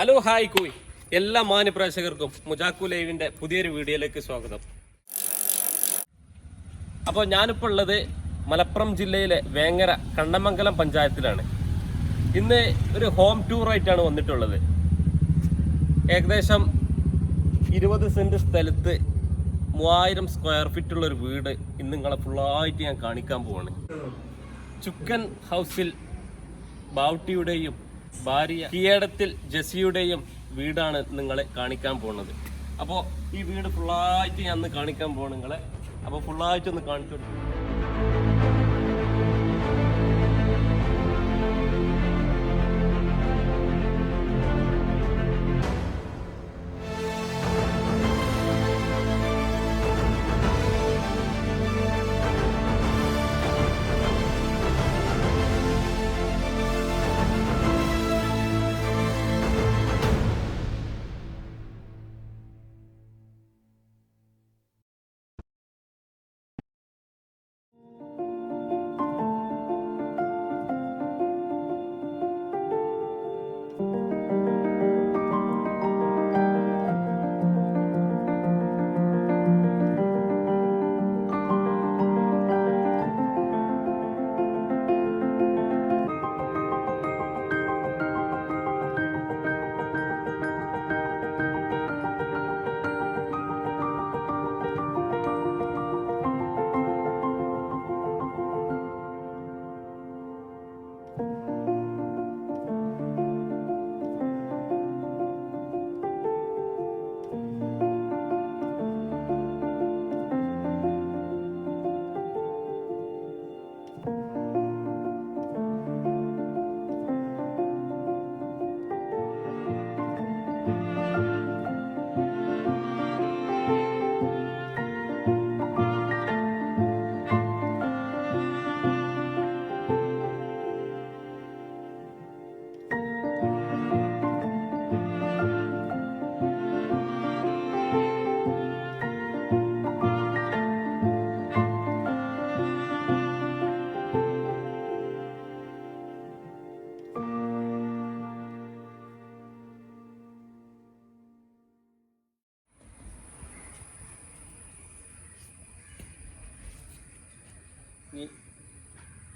Hello hi കൂയ് എല്ലാ മാന്യ പ്രേക്ഷകർക്കും മുജാക്കു ലൈവിന്റെ പുതിയൊരു വീഡിയോയിലേക്ക് സ്വാഗതം. അപ്പോൾ ഞാനിപ്പോൾ ഉള്ളത് മലപ്പുറം ജില്ലയിലെ വേങ്ങര കണ്ണമംഗലം പഞ്ചായത്തിലാണ്. ഇന്ന് ഒരു ഹോം ടൂർ ആയിട്ടാണ് വന്നിട്ടുള്ളത്. ഏകദേശം 20 സെന്റ് സ്ഥലത്ത് 3000 സ്ക്വയർ ഫീറ്റ് ഉള്ള ഒരു വീട് ഇന്ന് നിങ്ങളെ ഫുള്ളായിട്ട് ഞാൻ കാണിക്കാൻ പോവാണ്. ചുക്കൻ ഹൗസിൽ ബാവുട്ടിയുടെയും ഭാര്യ കിയേടത്തിൽ ജെസിയുടെയും വീടാണ് നിങ്ങളെ കാണിക്കാൻ പോകുന്നത്. അപ്പോൾ ഈ വീട് ഫുള്ളായിട്ട് ഞാൻ ഒന്ന് കാണിക്കാൻ പോവാണ് നിങ്ങളെ. അപ്പോൾ ഫുള്ളായിട്ട് ഒന്ന് കാണിച്ചു കൊടുക്കും.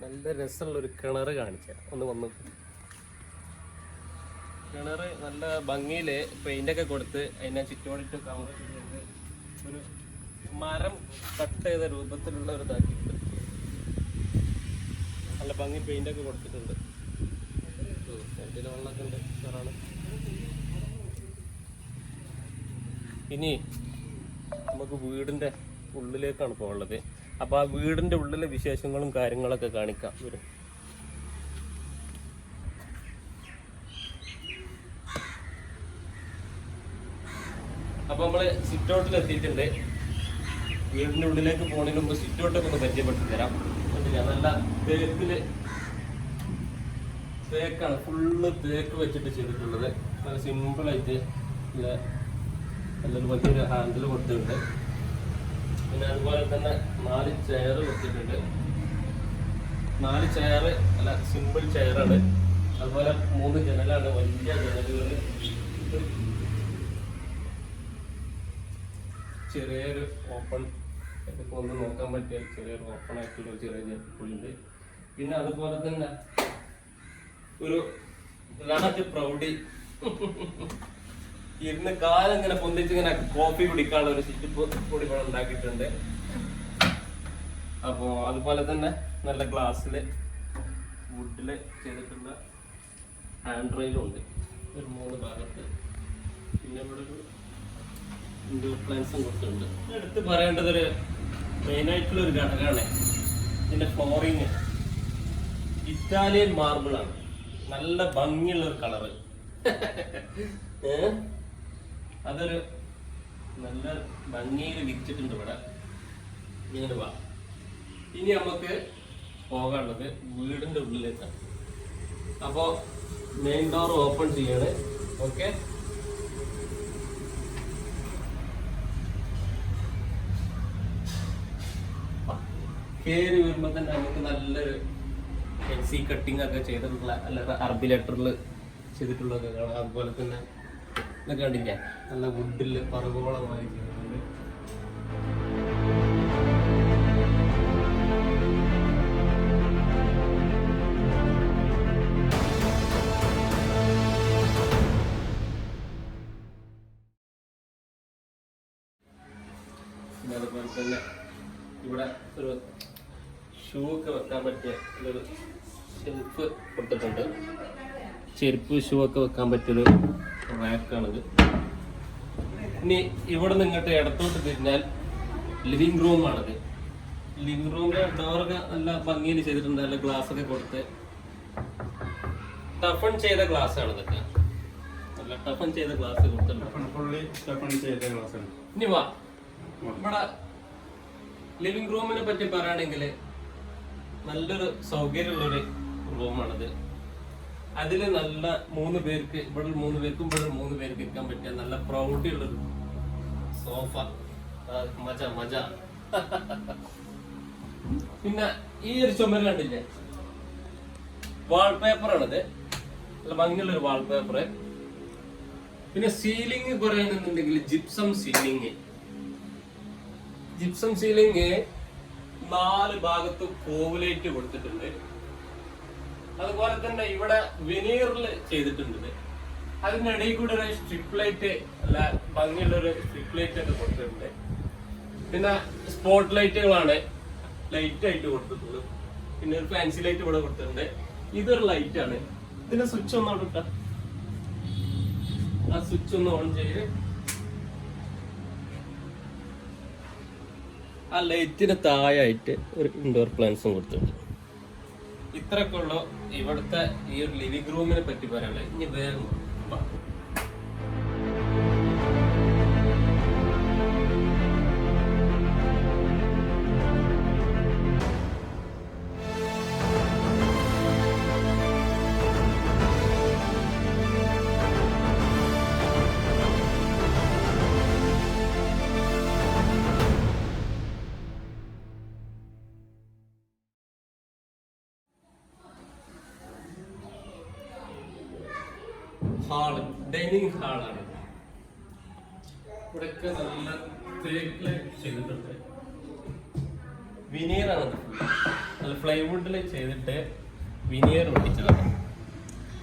നല്ല രസമുള്ളൊരു കിണർ കാണിച്ചാൽ ഒന്ന് വന്നു. കിണർ നല്ല ഭംഗിയിൽ പെയിൻ്റൊക്കെ കൊടുത്ത് അതിനെ ചുറ്റോടിട്ട് കവർ ചെയ്ത് ഒരു മരം കട്ട് ചെയ്ത രൂപത്തിലുള്ള ഒരു ഇതാക്കിയിട്ട് നല്ല ഭംഗി പെയിൻ്റൊക്കെ കൊടുത്തിട്ടുണ്ട്. ഇതിൽ വെള്ളമൊക്കെ ഉണ്ട് കിണറാണ്. ഇനി നമുക്ക് വീടിൻ്റെ ഉള്ളിലേക്കാണ് പോകുന്നത്. അപ്പോൾ ആ വീടിൻ്റെ ഉള്ളിലെ വിശേഷങ്ങളും കാര്യങ്ങളൊക്കെ കാണിക്കാം വരും. അപ്പോൾ നമ്മൾ സിറ്റ് ഔട്ടിൽ എത്തിയിട്ടുണ്ട്. വീടിൻ്റെ ഉള്ളിലേക്ക് പോകുന്നതിന് മുമ്പ് സിറ്റ് ഔട്ടൊക്കെ ഒന്ന് പരിചയപ്പെടുത്തി തരാം. നല്ല തേക്കാണ്, ഫുള്ള് തേക്ക് വെച്ചിട്ട് ചെയ്തിട്ടുള്ളത്. നല്ല സിമ്പിളായിട്ട് നല്ലൊരു വലിയൊരു ഹാൻഡിൽ കൊടുത്തിട്ടുണ്ട്. പിന്നെ അതുപോലെ തന്നെ 4 ചെയർ വെച്ചിട്ടുണ്ട്. 4 ചെയർ അല്ല, സിമ്പിൾ ചെയറാണ്. അതുപോലെ 3 ജനലാണ്, വലിയ ജനലുകൾ. ചെറിയൊരു ഓപ്പൺ ഇതൊക്കെ ഒന്ന് നോക്കാൻ പറ്റിയ ചെറിയൊരു ഓപ്പൺ ആയിട്ടുള്ള ചെറിയ പുള്ളിണ്ട്. പിന്നെ അതുപോലെ തന്നെ ഒരു പ്രൗഢി ഇരുന്ന് കാലം ഇങ്ങനെ പൊന്തിച്ച് ഇങ്ങനെ കോഫി കുടിക്കാനുള്ള ഒരു സിറ്റ് കൂടി ഇവിടെ ഉണ്ടാക്കിയിട്ടുണ്ട്. അപ്പോ അതുപോലെ തന്നെ നല്ല ഗ്ലാസ്സില് വുഡില് ചെയ്തിട്ടുള്ള ഹാൻഡ് റെയിലും ഉണ്ട് ഒരു 3 ഭാഗത്ത്. പിന്നെ ഇവിടെ ഒരു ഇൻഡോർ പ്ലാന്റ്സും കൊടുത്തിട്ടുണ്ട്. എടുത്ത് പറയേണ്ടതൊരു മെയിനായിട്ടുള്ള ഒരു ഘടകമാണ് ഇതിന്റെ ഫ്ലോറിങ്. ഇറ്റാലിയൻ മാർബിളാണ്, നല്ല ഭംഗിയുള്ള ഒരു കളറ്. അതൊരു നല്ല ഭംഗിയിൽ വിരിച്ചിട്ടുണ്ട് ഇവിടെ. ഇങ്ങനെ വാ. ഇനി നമുക്ക് പോകാനുള്ളത് വീടിന്റെ ഉള്ളിലേക്കാണ്. അപ്പോൾ മെയിൻ ഡോർ ഓപ്പൺ ചെയ്യാണ്. ഓക്കെ, കയറി വരുമ്പോൾ തന്നെ നമുക്ക് നല്ലൊരു എൻസി കട്ടിങ് ഒക്കെ ചെയ്തിട്ടുള്ള, അല്ല അറബി ലെറ്ററിൽ ചെയ്തിട്ടുള്ളതൊക്കെ കാണാം. അതുപോലെ തന്നെ ഇതൊക്കെ കണ്ടില്ലേ, നല്ല വുഡിൽ പറകോളമായി ചെയ്തിട്ടുണ്ട്. പിന്നെ അതുപോലെ തന്നെ ഇവിടെ ഒരു ഷൂ ഒക്കെ വെക്കാൻ പറ്റിയ ഒരു ഷെൽഫ് കൊടുത്തിട്ടുണ്ട്. ചെരുപ്പ് ഷൂ ഒക്കെ വെക്കാൻ പറ്റിയൊരു റാക്കാണിത്. ഇനി ഇവിടെ നിന്ന് ഇങ്ങോട്ട് ഇടത്തോട്ട് തിരിഞ്ഞാൽ ലിവിങ് റൂമാണിത്. ലിവിങ് റൂമിന്റെ ഡോറൊക്കെ നല്ല ഭംഗിയിൽ ചെയ്തിട്ടുണ്ട്. നല്ല ഗ്ലാസ് ഒക്കെ കൊടുത്ത് ടഫൺ ചെയ്ത ഗ്ലാസ് ആണ് ഇതൊക്കെ. നല്ല ടഫൺ ചെയ്ത ഗ്ലാസ് കൊടുത്തിട്ടുണ്ട്. ഇനി വാ, ഇവിടെ ലിവിങ് റൂമിനെ പറ്റി പറയുകയാണെങ്കിൽ നല്ലൊരു സൗകര്യമുള്ളൊരു റൂമാണിത്. അതിൽ നല്ല 3 പേർക്ക്, ഇവിടെ 3 പേർക്കും ഇവിടെ 3 പേർക്ക് ഇരിക്കാൻ പറ്റിയ നല്ല പ്രൗഢിയുള്ളൊരു സോഫ. മജ മജ. പിന്നെ ഈ ഒരു ചുമര് കണ്ടില്ലേ, വാൾപേപ്പറാണിത്. നല്ല ഭംഗിയുള്ളൊരു വാൾപേപ്പർ. പിന്നെ സീലിംഗ് പറയുന്നുണ്ടെങ്കിൽ ജിപ്സം സീലിംഗ്. ജിപ്സം സീലിംഗ് 4 ഭാഗത്ത് കോവുലൈറ്റ് കൊടുത്തിട്ടുണ്ട്. അതുപോലെ തന്നെ ഇവിടെ വെനീറിൽ ചെയ്തിട്ടുണ്ട്. അതിനിടയിൽ കൂടെ ഒരു സ്ട്രിപ്പ് ലൈറ്റ്, അല്ല ഭംഗിയുള്ളൊരു സ്ട്രിപ്പ് ലൈറ്റ് ഒക്കെ കൊടുത്തിട്ടുണ്ട്. പിന്നെ സ്പോട്ട് ലൈറ്റുകളാണ് ലൈറ്റ് ആയിട്ട് കൊടുത്തിട്ടുള്ളത്. പിന്നെ ഒരു ഫാൻസി ലൈറ്റ് ഇവിടെ കൊടുത്തിട്ടുണ്ട്. ഇതൊരു ലൈറ്റ് ആണ്. ഇതിന്റെ സ്വിച്ച് ഒന്ന് അവിടെ ഇട്ടാ, ആ സ്വിച്ച് ഒന്ന് ഓൺ ചെയ്ത് ആ ലൈറ്റിന് താഴായിട്ട് ഒരു ഇൻഡോർ പ്ലാന്റ്സും കൊടുത്തിട്ടുണ്ട്. ഇത്രയൊക്കെ ഉള്ളു ഇവിടുത്തെ ഈ ഒരു ലിവിംഗ് റൂമിനെ പറ്റി പറയാനുള്ളത്. ഇനി വേഗം ഹാള്, ഡൈനിങ് ഹാളാണ്. ഇവിടെയൊക്കെ നല്ല തേക്കില് ചെയ്തിട്ടുണ്ട്. വിനീറാണ്, നല്ല പ്ലൈവുഡിൽ ചെയ്തിട്ട് വിനീർ ഒട്ടിച്ചതാണ്.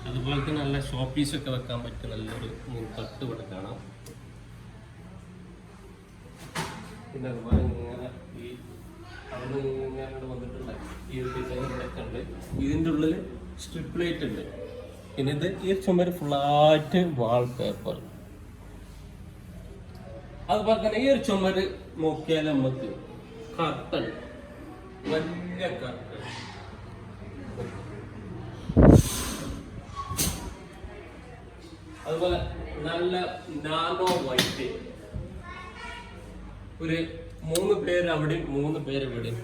അതുപോലെ തന്നെ നല്ല ഷോ പീസൊക്കെ വെക്കാൻ പറ്റിയ നല്ലൊരു തട്ട് ഇവിടെ കാണാം. പിന്നെ അതുപോലെ ഇങ്ങനെ ഈ അവിടെ ഇങ്ങനെ വന്നിട്ടുണ്ട്. ഈ ഒരു ഡിസൈൻ ഇവിടെ ഉണ്ട്. ഇതിൻ്റെ ഉള്ളിൽ സ്ട്രിപ്പ് ലൈറ്റ് ഉണ്ട്. പിന്നെ ഇത് ഈ ചുമര് ഫ്ലാറ്റ് വാൾപേപ്പർ. അതുപോലെ തന്നെ ഈ ഒരു ചുമര് നോക്കിയാൽ നമുക്ക് കർട്ടൻ, വലിയ കർട്ടൻ. അതുപോലെ നല്ല നാനോ വൈറ്റ്. ഒരു 3 പേര് അവിടെയും 3 പേര് ഇവിടെയും.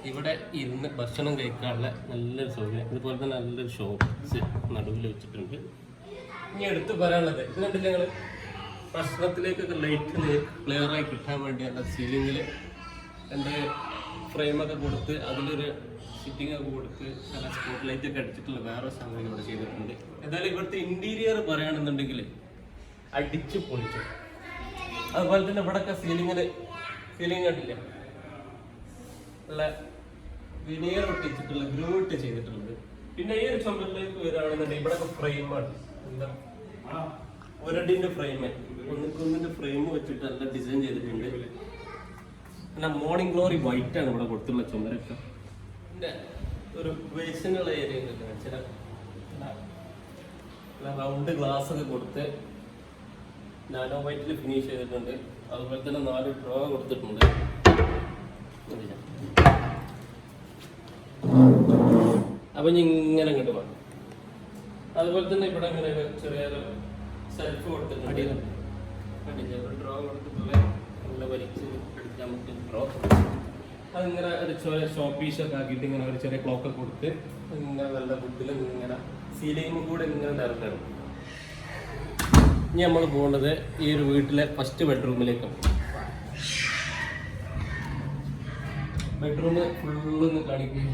ഇവിടെ ഇരുന്ന് ഭക്ഷണം കഴിക്കാനുള്ള നല്ലൊരു സൗകര്യം. അതുപോലെ തന്നെ നല്ലൊരു ഷോപ്സ് നടുവിൽ വെച്ചിട്ടുണ്ട്. ഇനി എടുത്ത് പറയാനുള്ളത്, ഇത് കണ്ടില്ല ഞങ്ങൾ ഭക്ഷണത്തിലേക്കൊക്കെ ലൈറ്റ് ക്ലിയറായി കിട്ടാൻ വേണ്ടിയാണ് സീലിങ്ങിൽ എൻ്റെ ഫ്രെയിമൊക്കെ കൊടുത്ത് അതിലൊരു സിറ്റിംഗ് ഒക്കെ കൊടുത്ത് നല്ല സ്പോട്ട് ലൈറ്റ് ഒക്കെ അടിച്ചിട്ടുള്ള വേറെ സംഗതി ഇവിടെ ചെയ്തിട്ടുണ്ട്. എന്തായാലും ഇവിടുത്തെ ഇന്റീരിയർ പറയുകയാണെന്നുണ്ടെങ്കിൽ അടിച്ച് പൊളിച്ചു. അതുപോലെ തന്നെ ഇവിടെയൊക്കെ സീലിംഗ് കണ്ടില്ല, നല്ല വിനീർ ഒട്ടിച്ചിട്ടുള്ള ഗ്രൂട്ട് ചെയ്തിട്ടുള്ളത്. പിന്നെ ഈ ഒരു ചുമരിലേക്ക് വരികയാണെന്നുണ്ടെങ്കിൽ ഇവിടെ ഫ്രെയിമാണ്, എന്താ ഒരടിന്റെ ഫ്രെയിം, ഒന്നിന്റെ ഫ്രെയിം വെച്ചിട്ട് നല്ല ഡിസൈൻ ചെയ്തിട്ടുണ്ട്. പിന്നെ മോർണിംഗ് ഗ്ലോറി വൈറ്റ് ആണ് ഇവിടെ കൊടുത്തുള്ള ചുമരൊക്കെ. പിന്നെ ഒരു ബേസിനുള്ള ഏരിയ ചില റൗണ്ട് ഗ്ലാസ് ഒക്കെ കൊടുത്ത് നാനോ വൈറ്റിൽ ഫിനിഷ് ചെയ്തിട്ടുണ്ട്. അതുപോലെ തന്നെ 4 ഡ്രോ കൊടുത്തിട്ടുണ്ട്. അപ്പൊ ഇങ്ങനെ ഇങ്ങോട്ട് വേണം. അതുപോലെ തന്നെ ഇവിടെ ഇങ്ങനെ ചെറിയൊരു സെൽഫ് കൊടുത്തിട്ടുണ്ട്. ഡ്രോ കൊടുത്തിട്ടുള്ള നല്ല വലിച്ച് എടുക്കാൻ പറ്റും ഡ്രോ. അതിങ്ങനെ ഒരു ചെറിയ ഷോപ്പീസൊക്കെ ആക്കിയിട്ട് ഇങ്ങനെ ഒരു ചെറിയ ക്ലോക്ക് കൊടുത്ത് ഇങ്ങനെ നല്ല വുഡിൽ ഇങ്ങനെ സീലിംഗ് കൂടെ ഇങ്ങനെ നിറഞ്ഞാണ്. ഇനി നമ്മൾ പോകുന്നത് ഈ ഒരു വീട്ടിലെ ഫസ്റ്റ് ബെഡ്റൂമിലേക്കാണ്. ബെഡ്റൂം ഫുള്ളൊന്ന് കാണിക്കുക.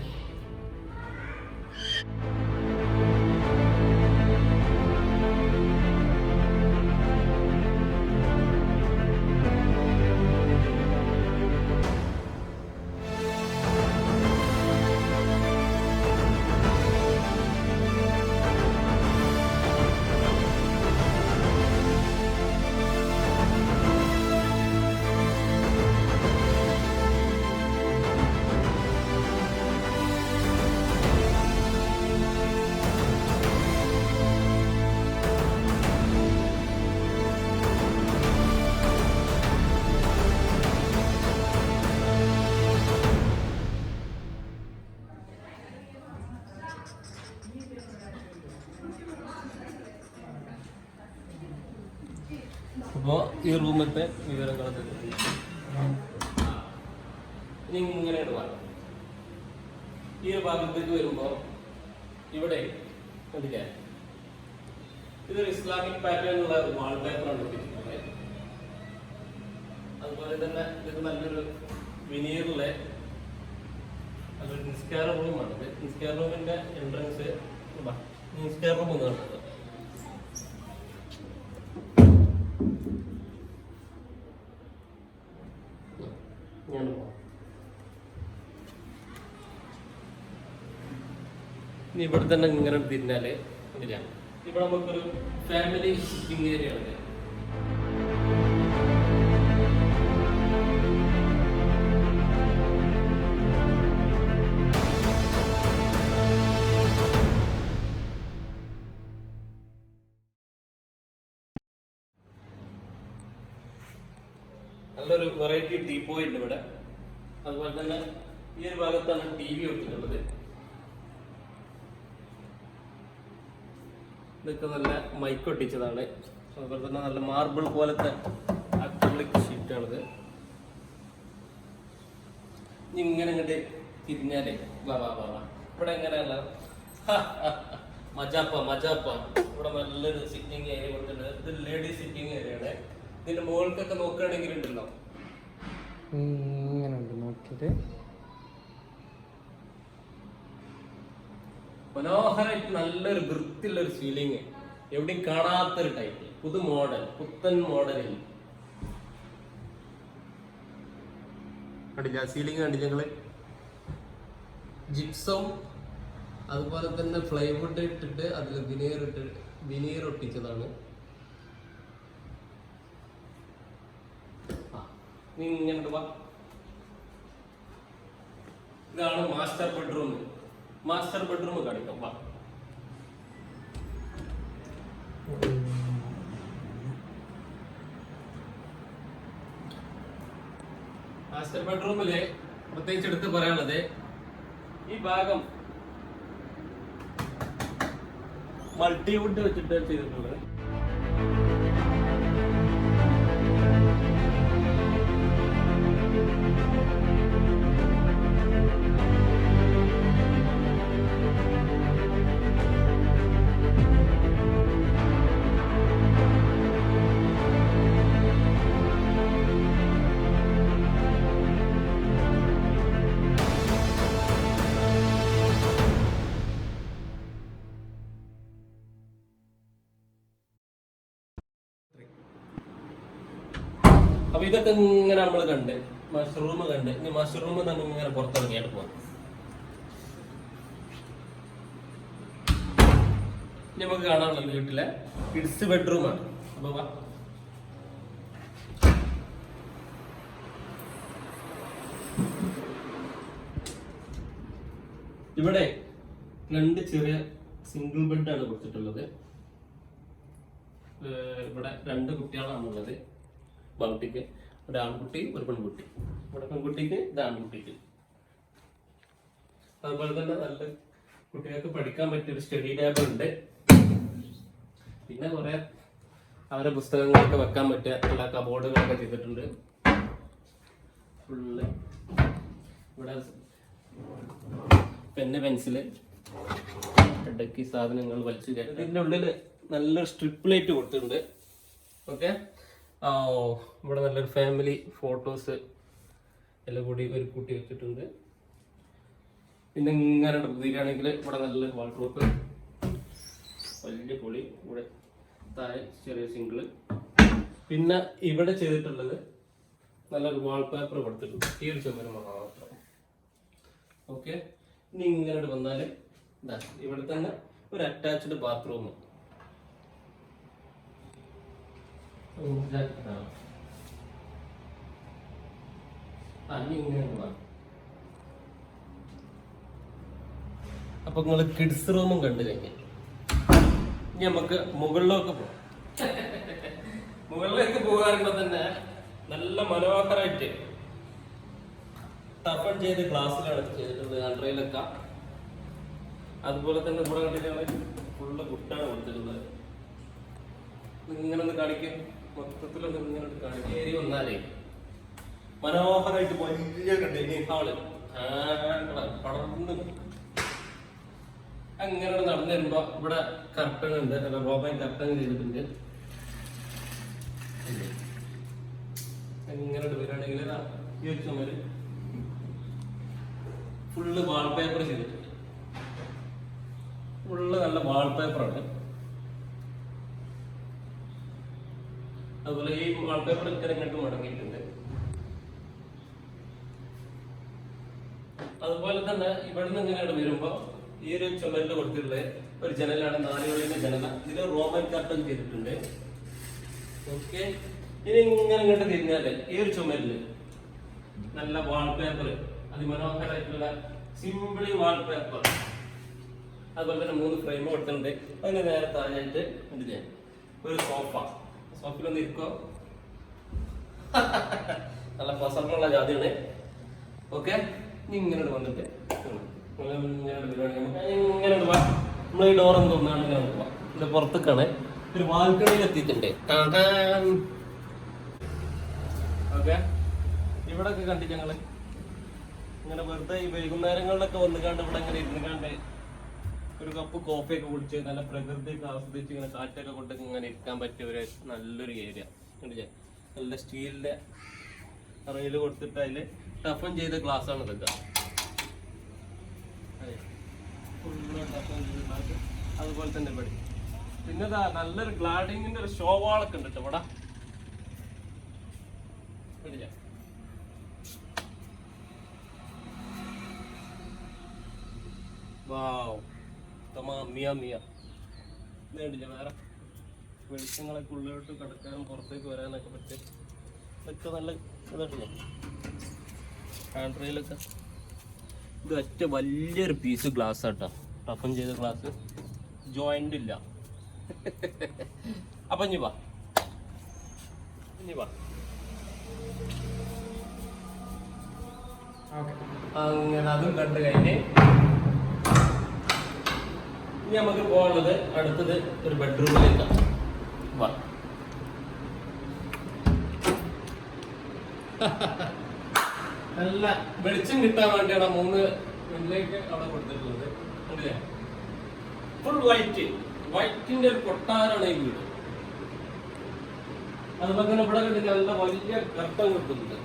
അപ്പോൾ ഈ റൂമത്തെ വിവരങ്ങൾ ഇനി ഇങ്ങനെയാണ് പറയാം. ഈ ഒരു ഭാഗത്തേക്ക് വരുമ്പോൾ ഇവിടെ കണ്ടില്ലേ, ഇതൊരു ഇസ്ലാമിക് പാറ്റേണിലുള്ള വാൾ പേപ്പറാണ് ഇട്ടിരിക്കുന്നത്. അതുപോലെ തന്നെ ഇത് നല്ലൊരു വിനീറിലെ നല്ലൊരു നിസ്കാര റൂമാണിത്. നിസ്കാര റൂമിന്റെ എൻട്രൻസ് നിസ്കാര റൂം ഒന്ന് കണ്ടത്. ഇനി ഇവിടെ തന്നെ ഇങ്ങനെ തിരിഞ്ഞാല് ഇതിലാണ് ഇവിടെ നമുക്കൊരു ഫാമിലി സിറ്റിംഗ് ഏരിയ ആണ്. നല്ലൊരു വെറൈറ്റി ടീ പോയിന്റ് ഇവിടെ. അതുപോലെ തന്നെ ഈ ഒരു ഭാഗത്താണ് TV വെച്ചിട്ടുള്ളത്. ഇതൊക്കെ നല്ല മൈക്ക് ഒട്ടിച്ചതാണ്. അതുപോലെ തന്നെ നല്ല മാർബിൾ പോലത്തെ അക്രിലിക് ഷീറ്റാണിത്. ഇങ്ങനെ ഇങ്ങോട്ട് തിരിഞ്ഞാലേ വാ വാ വാ വാ ഇവിടെ എങ്ങനെയല്ല മജാപ്പ മജാപ്പ. ഇവിടെ നല്ലൊരു സിറ്റിംഗ് ഏരിയ കൊടുത്തിട്ടുണ്ട്. ഇത് ലേഡീസ് സിറ്റിംഗ് ഏരിയ ആണ്. ഇതിന്റെ മുകൾക്കൊക്കെ നോക്കുകയാണെങ്കിൽ ഉണ്ടല്ലോ ഇങ്ങനെ ഉണ്ട് നോക്കിയിട്ട് മനോഹരമായിട്ട് നല്ലൊരു വൃത്തിയുള്ളൊരു സീലിംഗ്, എവിടെയും കാണാത്തൊരു ടൈപ്പ്, പുതു മോഡൽ, പുത്തൻ മോഡലിൽ കണ്ടില്ല. സീലിംഗ് കണ്ടില്ല ഞങ്ങള് ജിപ്സം അതുപോലെ തന്നെ ഫ്ലൈവുഡ് ഇട്ടിട്ട് അതിൽ വിനീർ ഒട്ടിച്ചതാണ്. ഇങ്ങനെ വാ, ഇതാണ് മാസ്റ്റർ ബെഡ്റൂം. മാസ്റ്റർ ബെഡ്റൂം കാണിക്കാം വാ. മാസ്റ്റർ ബെഡ്റൂമില് പ്രത്യേകിച്ച് എടുത്ത് പറയാനുള്ളത് ഈ ഭാഗം മൾട്ടിവുഡ് വെച്ചിട്ട് ചെയ്തിട്ടുള്ളത്. അപ്പൊ ഇതൊക്കെ ഇങ്ങനെ നമ്മൾ കണ്ട് മഷ്റൂം കണ്ട് ഇനി മഷ്റൂം തന്നെ ഇങ്ങനെ പുറത്തിറങ്ങിയായിട്ട് പോവാം. നമുക്ക് കാണാനുള്ളത് വീട്ടിലെ കിഡ്സ് ബെഡ്റൂമാണ്. അപ്പൊ വാ, ഇവിടെ 2 ചെറിയ സിംഗിൾ ബെഡാണ് കൊടുത്തിട്ടുള്ളത്. ഇവിടെ 2 കുട്ടികളാണുള്ളത്. പെൺകുട്ടിക്ക് ഒരു ആൺകുട്ടി ഒരു പെൺകുട്ടി. ഇവിടെ പെൺകുട്ടിക്ക് ഇത് ആൺകുട്ടിക്ക്. അതുപോലെ തന്നെ നല്ല കുട്ടികൾക്ക് പഠിക്കാൻ പറ്റിയ ഒരു സ്റ്റഡി ടേബിൾ ഉണ്ട്. പിന്നെ കുറെ അവരെ പുസ്തകങ്ങളൊക്കെ വെക്കാൻ പറ്റിയ എല്ലാ കബോർഡുകളൊക്കെ ചെയ്തിട്ടുണ്ട്. ഫുള്ള് ഇവിടെ പെന്ന് പെൻസില് ഇടയ്ക്ക് സാധനങ്ങൾ വലിച്ചു കയറ്റി. ഇതിൻ്റെ ഉള്ളിൽ നല്ലൊരു സ്ട്രിപ്പ് ലൈറ്റ് കൊടുത്തിട്ടുണ്ട്. ഓക്കെ, ഇവിടെ നല്ലൊരു ഫാമിലി ഫോട്ടോസ് എല്ലാം കൂടി ഒരു കൂട്ടി വെച്ചിട്ടുണ്ട്. പിന്നെ ഇങ്ങനെ തിരിയാണെങ്കിൽ ഇവിടെ നല്ലൊരു വാൾഡ്രോപ്പ്, വലിയ പൊളി. ഇവിടെ താഴെ ചെറിയ സിംഗിള്. പിന്നെ ഇവിടെ ചെയ്തിട്ടുള്ളത് നല്ലൊരു വാൾപേപ്പർ കൊടുത്തിട്ടുണ്ട്. ഈ ഒരു ചുമര് മാത്രം. ഓക്കെ, ഇനി ഇങ്ങനെ വന്നാൽ ഇതാ ഇവിടെ തന്നെ ഒരു അറ്റാച്ച്ഡ് ബാത്റൂം. അപ്പൊ നിങ്ങള് കിഡ്സ് റൂമും കണ്ടു കഴിഞ്ഞു. ഇനി നമുക്ക് മുകളിലേക്ക് പോകാം. മുകളിലേക്ക് പോകാറുമ്പോ തന്നെ നല്ല മനോഹരമായിട്ട് ടഫൺ ചെയ്ത് ഗ്ലാസ്സിലാണ് ചെയ്തിട്ടുള്ളത്. ആൻഡ്രയിലൊക്കെ അതുപോലെ തന്നെ ഇവിടെ കണ്ടിട്ടാണ് ഫുള്ള് കുട്ടാണ് കൊടുത്തിട്ടുള്ളത്. ഇങ്ങനെ ഒന്ന് കാണിക്കും. മൊത്തത്തിലൊന്നും ഇങ്ങനെ കയറി വന്നാലേ മനോഹരമായിട്ട് വലിയ ഡൈനിങ് ഹാള് പടർന്ന് അങ്ങനെ നടന്നു വരുമ്പോ ഇവിടെ കർട്ടൺ ഉണ്ട്, റോബൻ കർട്ടൺ ചെയ്തിട്ടുണ്ട്. എങ്ങനെ വരികയാണെങ്കിൽ ഈ ഒരു ചുമര് ഫുള്ള് വാൾപേപ്പർ ചെയ്തിട്ടുണ്ട്. ഫുള്ള് നല്ല വാൾപേപ്പറാണ്. അതുപോലെ ഈ വാൾപേപ്പർ ഇങ്ങനെ ഇങ്ങോട്ട് മടങ്ങിയിട്ടുണ്ട്. അതുപോലെ തന്നെ ഇവിടുന്ന് ഇങ്ങനെ വരുമ്പോ ഈ ഒരു ചുമരിൽ കൊടുത്തിട്ടുള്ള ഒരു ജനലാണ്, 4 വഴിയുടെ ജനല. ഇതിൽ റോമൻ കർട്ടൻ ചെയ്തിട്ടുണ്ട്. ഓക്കെ, ഇനി ഇങ്ങനെ ഇങ്ങോട്ട് തിരിഞ്ഞാല് ഈ ഒരു ചുമരില് നല്ല വാൾപേപ്പർ, അതിമനോഹരമായിട്ടുള്ള സിമ്പിളി വാൾപേപ്പർ. അതുപോലെ തന്നെ 3 ഫ്രെയിം കൊടുത്തിട്ടുണ്ട്. അതിന് നേരെ താഴായിട്ട് കണ്ടില്ലേ ഒരു സോഫ. സോഫയിലൊന്ന് ഇരിക്കോ, നല്ല പസർന്നുള്ള ജാതിയാണ്. ഓക്കെ, ഇനി ഇങ്ങനെ വന്നിട്ട് ഇങ്ങനെ നമ്മൾ ഈ ഡോറും തോന്നാണ് ഇങ്ങനെ പോവാം. ഇത് പുറത്തേക്കാണ്, ഒരു ബാൽക്കണിയിൽ എത്തിയിട്ടുണ്ട്. ഓക്കെ, ഇവിടെ ഒക്കെ കണ്ടിട്ട് ഞങ്ങള് ഇങ്ങനെ വെറുതെ ഈ വൈകുന്നേരങ്ങളിലൊക്കെ വന്നുകാണ്ട് ഇവിടെ ഇങ്ങനെ ഇരുന്നുകാണ്ട് ഒരു കപ്പ് കോഫിയൊക്കെ കുടിച്ച് നല്ല പ്രകൃതിയൊക്കെ ആസ്വദിച്ച് ഇങ്ങനെ കാറ്റൊക്കെ കൊണ്ട് ഇങ്ങനെ ഇരിക്കാൻ പറ്റിയ ഒരു നല്ലൊരു ഏരിയ കണ്ടില്ലേ. നല്ല സ്റ്റീലിന്റെ റെയിൽ കൊടുത്തിട്ട് അതിൽ ടഫൻ ചെയ്ത ഗ്ലാസ് ആണ് ഇതൊക്കെ. അതുപോലെ തന്നെ ഇവിടെ പിന്നെ നല്ലൊരു ഗ്ലാഡിങ്ങിന്റെ ഒരു ഷോ വാളൊക്കെ ഉണ്ട് ഇവിടെ. വേണ്ടില്ല വേറെ വെളിച്ചങ്ങളൊക്കെ ഉള്ളിലോട്ട് കിടക്കാനും പുറത്തേക്ക് വരാനൊക്കെ പറ്റും. ഇതൊക്കെ നല്ല ഇതായിട്ടില്ലേ ഹാൻഡ്രയിലൊക്കെ. ഇത് ഒറ്റ വലിയൊരു പീസ് ഗ്ലാസ് ആട്ടോ, ടഫൻ ചെയ്ത ഗ്ലാസ്, ജോയിന്റ് ഇല്ല. അപ്പൊ ഇനി വാ അങ്ങനെ അതും കണ്ടു കഴിഞ്ഞ് ഇനി നമുക്ക് പോകാനുള്ളത് അടുത്തത് ഒരു ബെഡ്റൂമിലേക്കാണ്. വാ, നല്ല വെളിച്ചം കിട്ടാൻ വേണ്ടിയാണ് 3 വെന്റിലേക്ക് അവിടെ കൊടുത്തിട്ടുള്ളത്. കണ്ടില്ലേ, ഫുൾ വൈറ്റിന്റെ ഒരു കൊട്ടാരാണ് ഈ വീട്. അതുപോലെ തന്നെ ഇവിടെ കണ്ടിട്ട് നല്ല വലിയ കർട്ടൻ കൊടുക്കുന്നുണ്ട്.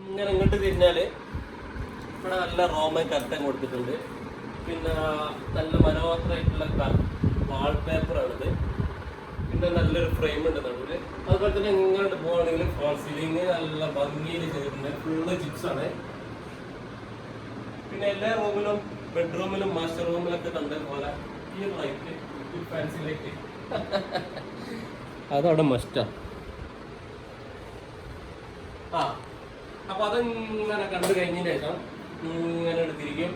ഇങ്ങനെ ഇങ്ങോട്ട് തിരിഞ്ഞാല് ഇവിടെ നല്ല റോമൻ കർട്ടൻ കൊടുത്തിട്ടുണ്ട്. പിന്നെ നല്ല മനോഹരമായിട്ടുള്ള വാൾപേപ്പറാണിത്. പിന്നെ നല്ലൊരു ഫ്രെയിം ഉണ്ട് നടുവില്. അതുപോലെ തന്നെ ഇങ്ങോട്ട് പോവാണെങ്കിൽ ഫോൾ സീലിംഗ് നല്ല ഭംഗിയിൽ ചെയ്തിട്ടുണ്ട്. ഫുള്ള് ചിപ്സ് ആണ്. പിന്നെ എല്ലാ റൂമിലും ബെഡ്റൂമിലും മാസ്റ്റർ റൂമിലൊക്കെ കണ്ട പോലെ ഈ ലൈറ്റ്, ഈ ഫാൻസി ലൈറ്റ് അതവിടെ മസ്റ്റാ. അപ്പൊ അതിങ്ങനെ കണ്ടു കഴിഞ്ഞതിന് ശേഷം ഇങ്ങനെ എടുത്തിരിക്കും.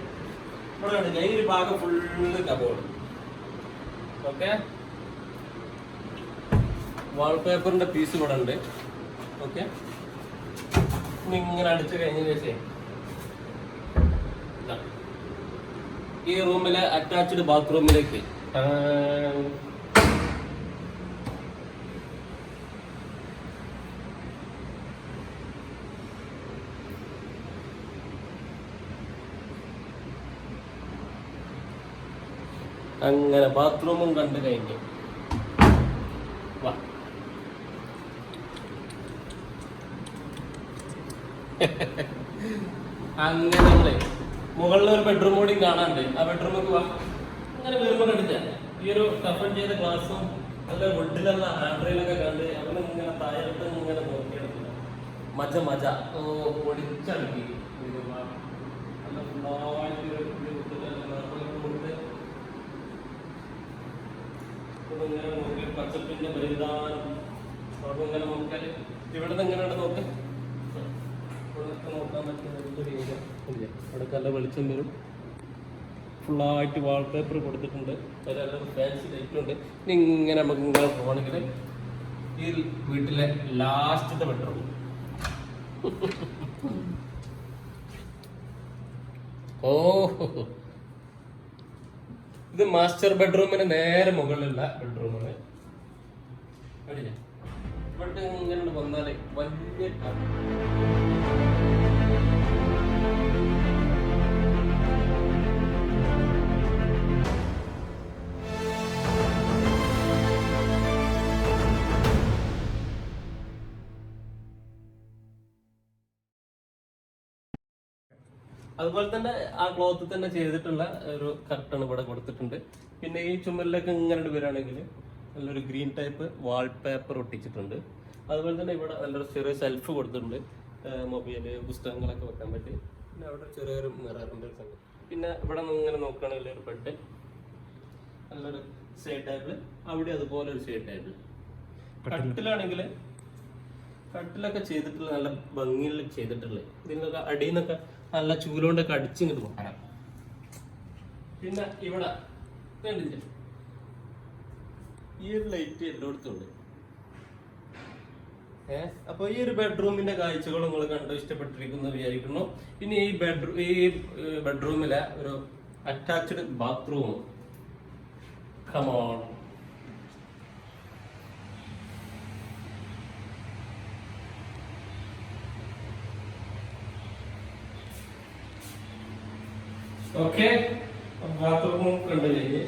ഇവിടെ കണ്ടില്ല ഈ ഒരു ഭാഗം ഫുള്ള് കബോർഡ്. ഓക്കെ, വാൾപേപ്പറിന്റെ പീസ് ഇവിടെ ഉണ്ട്. ഓക്കെ, ഇങ്ങനെ അടിച്ചു കഴിഞ്ഞതിന് ശേഷം ഈ റൂമിലെ അറ്റാച്ച്ഡ് ബാത്റൂമിലേക്ക് അങ്ങനെ ബാത്റൂമും കണ്ടു കഴിഞ്ഞു. വാ, അങ്ങനെ നമ്മളെ മുകളിൽ ഒരു ബെഡ്റൂം കൂടി കാണാണ്ട്. ആ ബെഡ്റൂമൊക്കെ വാ. അങ്ങനെ വരുമ്പോ കണ്ടില്ല ഈ ഒരു ടഫൻ ചെയ്ത ഗ്ലാസും നല്ല വുഡിലുള്ള ഹാൻഡ്രയിലൊക്കെ കണ്ട് അവിടെ ഇങ്ങനെ താഴത്ത് ഇങ്ങനെ നോക്കിയെടുക്കില്ല. മജ പൊടിച്ചടുക്കി നല്ല ഫുള്ളായിട്ട് ഇങ്ങനെ നോക്കി പച്ചപ്പിന്റെ പരിധാനം അവിടെ ഇങ്ങനെ നോക്കിയാൽ ഇവിടെ നിന്ന് എങ്ങനെയാണ് നോക്ക് നോക്കാൻ പറ്റുന്ന വലിയൊരു ഏരിയ. അവിടെ നല്ല വെളിച്ചം വരും. ഫുള്ളായിട്ട് വാൾപേപ്പർ കൊടുത്തിട്ടുണ്ട്. അതിലെല്ലാം ഫാൻസി ലൈറ്റുണ്ട്. ഇനി ഇങ്ങനെ നമുക്ക് ഇങ്ങനെ പോകണമെങ്കിൽ ഈ വീട്ടിലെ ലാസ്റ്റത്തെ ബെഡ്റൂം. ഓ, ഇത് മാസ്റ്റർ ബെഡ്റൂമിന് നേരെ മുകളിലുള്ള ബെഡ്റൂമാണ്. ഇവിടെ ഇങ്ങനെ വന്നാല് വലിയ അതുപോലെ തന്നെ ആ ക്ലോത്ത് തന്നെ ചെയ്തിട്ടുള്ള ഒരു കർട്ടൺ ഇവിടെ കൊടുത്തിട്ടുണ്ട്. പിന്നെ ഈ ചുമരിലൊക്കെ ഇങ്ങനെ വരികയാണെങ്കിൽ നല്ലൊരു ഗ്രീൻ ടൈപ്പ് വാൾപേപ്പർ ഒട്ടിച്ചിട്ടുണ്ട്. അതുപോലെ തന്നെ ഇവിടെ നല്ലൊരു ചെറിയ സെൽഫ് കൊടുത്തിട്ടുണ്ട്, മൊബൈല് പുസ്തകങ്ങളൊക്കെ വെക്കാൻ പറ്റി. പിന്നെ അവിടെ ചെറിയൊരു മിററിൻ്റെ ഒരു സംഗതി. പിന്നെ ഇവിടെ നിന്ന് ഇങ്ങനെ നോക്കുകയാണെങ്കിൽ ഒരു ബെഡ്, നല്ലൊരു സൈഡ് ടേബിൾ, അവിടെ അതുപോലെ ഒരു സൈഡ് ടേബിൾ. കട്ടിലാണെങ്കിൽ കട്ടിലൊക്കെ ചെയ്തിട്ടുള്ള നല്ല ഭംഗിയിൽ ചെയ്തിട്ടുള്ളത്. ഇതിനൊക്കെ അടിയിൽ നിന്നൊക്കെ നല്ല ചൂലുകൊണ്ടൊക്കെ അടിച്ചിങ്ങോട്ട് പോകാം. പിന്നെ ഇവിടെ കണ്ടില്ലേ ഈ ഒരു ലൈറ്റ് എല്ലായിടത്തും ഉണ്ട്. അപ്പൊ ഈ ഒരു ബെഡ്റൂമിന്റെ കാഴ്ചകൾ നിങ്ങൾ കണ്ടു ഇഷ്ടപ്പെട്ടിരിക്കുന്നു വിചാരിക്കുന്നു. പിന്നെ ഈ ബെഡ്റൂമിലെ ഒരു അറ്റാച്ച്ഡ് ബാത്റൂം. Come on, okay. ബാത്റൂമും കണ്ടു കഴിഞ്ഞ്